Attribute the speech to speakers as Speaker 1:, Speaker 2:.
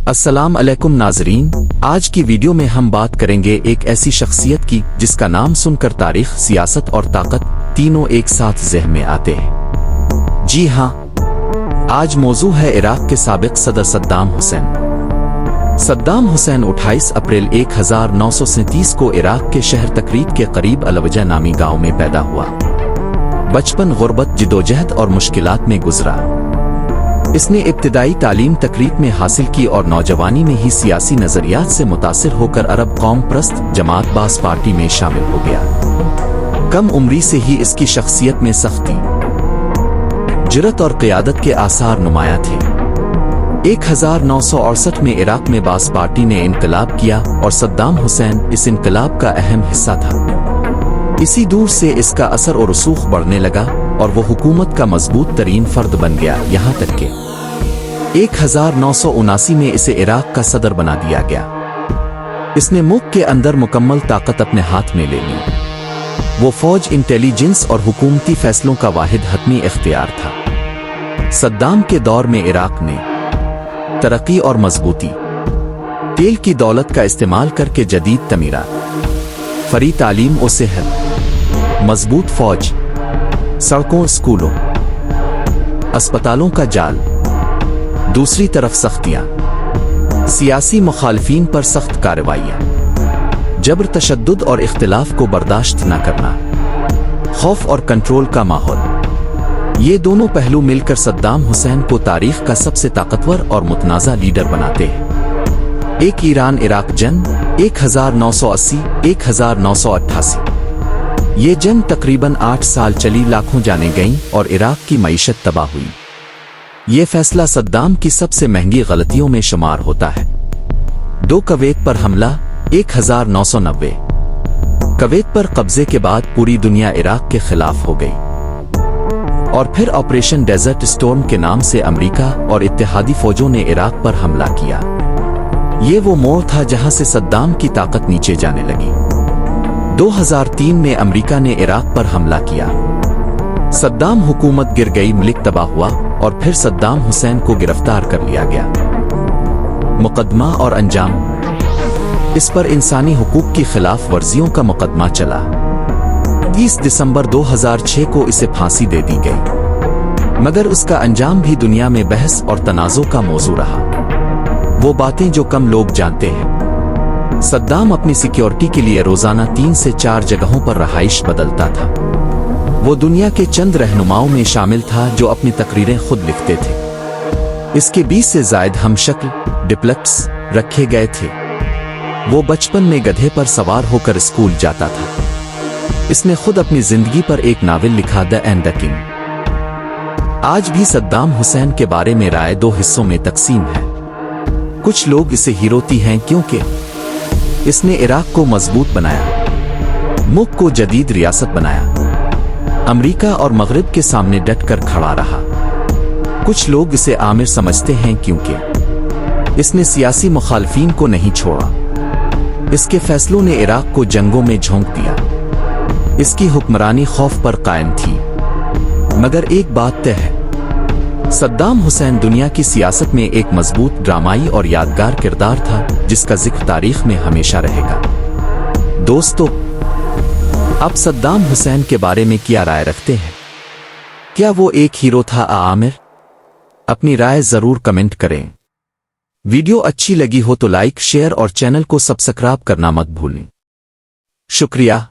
Speaker 1: अस्सलाम अलैकुम नाजरीन, आज की वीडियो में हम बात करेंगे एक ऐसी शख्सियत की जिसका नाम सुनकर तारीख, सियासत और ताकत तीनों एक साथ ज़हन में आते हैं। जी हाँ, आज मौजू है इराक के साबिक सदर सद्दाम हुसैन। सद्दाम हुसैन 28 अप्रैल 1937 को इराक के शहर तकरीब के करीब अलवजा नामी गांव में पैदा हुआ। बचपन गुर्बत, जिदोजहद और मुश्किलात में गुजरा। इसने इब्तिदाई तालीम तकरीब में हासिल की और नौजवानी में ही सियासी नजरियात से मुतासिर होकर अरब कौम प्रस्त जमात बास पार्टी में शामिल हो गया। कम उम्री से ही इसकी शख्सियत में सख्ती, जुर्रत और क़ियादत के आसार नुमाया थे। 1968 में इराक में बास पार्टी ने इनकलाब किया और सद्दाम हुसैन इस इनकलाब का अहम हिस्सा था। इसी दूर से इसका असर और रसूख बढ़ने लगा और वो हुकूमत का मजबूत तरीन फर्द बन गया, यहाँ तक कि 1979 में इसे इराक का सदर बना दिया गया। इसने मुल्क के अंदर मुकम्मल ताकत अपने हाथ में ले ली। वो फौज, इंटेलिजेंस और हुकूमती फैसलों का वाहिद हतमी इख्तियार था। सद्दाम के दौर में इराक ने तरक्की और मजबूती, तेल की दौलत का इस्तेमाल करके जदीद तमीरात, फरी तालीम और सेहत, मजबूत फौज, सड़कों, स्कूलों, अस्पतालों का जाल, दूसरी तरफ सख्तियां, सियासी मुखालिफिन पर सख्त कार्रवाइयां, जबर, तशद्दुद और इख्तिलाफ को बर्दाश्त न करना, खौफ और कंट्रोल का माहौल। ये दोनों पहलू मिलकर सद्दाम हुसैन को तारीख का सबसे ताकतवर और मुतनाज़ा लीडर बनाते हैं। एक ईरान इराक जंग 1980-1988। ये जंग तकरीबन 8 साल चली, लाखों जानें गईं और इराक की मईशत तबाह हुई। ये फैसला सद्दाम की सबसे महंगी गलतियों में शुमार होता है। 2 कुवैत पर हमला 1990। कुवैत पर कब्जे के बाद पूरी दुनिया इराक के खिलाफ हो गई और फिर ऑपरेशन डेजर्ट स्टॉर्म के नाम से अमेरिका और इत्तेहादी फौजों ने इराक पर हमला किया। ये वो मोड़ था जहां से सद्दाम की ताकत नीचे जाने लगी। 2003 में अमेरिका ने इराक पर हमला किया। सद्दाम हुकूमत गिर गई, मुल्क तबाह हुआ और फिर सद्दाम हुसैन को गिरफ्तार कर लिया गया। मुकदमा और अंजाम, इस पर इंसानी हुकूक की खिलाफ वर्जियों का मुकदमा चला। 30 दिसंबर 2006 को इसे फांसी दे दी गई, मगर उसका अंजाम भी दुनिया में बहस और तनाज़ो का मौजू रहा। वो बातें जो कम लोग जानते हैं, सद्दाम अपनी सिक्योरिटी के लिए रोजाना 3 से 4 जगहों पर रहाइश बदलता था। वो दुनिया के चंद रहनुमाओं में शामिल था जो अपनी तकरीरें खुद लिखते थे। इसके 20 से जायद हमशक्ल डिप्लेक्स रखे गए थे। वो बचपन में गधे पर सवार होकर स्कूल जाता था। इसने खुद अपनी जिंदगी पर एक नावल लिखा, द एंड द किंग। आज भी सद्दाम हुसैन के बारे में राय 2 हिस्सों में तकसीम है। कुछ लोग इसे हीरोती हैं क्योंकि इसने इराक को मजबूत बनाया, मुल्क को जदीद रियासत बनाया, अमेरिका और मगरिब के सामने डटकर खड़ा रहा। कुछ लोग इसे आमिर समझते हैं क्योंकि इसने सियासी मुखालिफिन को नहीं छोड़ा। इसके फैसलों ने इराक को जंगों में झोंक दिया। इसकी हुक्मरानी खौफ पर कायम थी। मगर एक बात तय है, सद्दाम हुसैन दुनिया की सियासत में एक मजबूत, ड्रामाई और यादगार किरदार था जिसका जिक्र तारीख में हमेशा रहेगा। दोस्तों, आप सद्दाम हुसैन के बारे में क्या राय रखते हैं? क्या वो एक हीरो था या आमिर? अपनी राय जरूर कमेंट करें। वीडियो अच्छी लगी हो तो लाइक, शेयर और चैनल को सब्सक्राइब करना मत भूलें। शुक्रिया।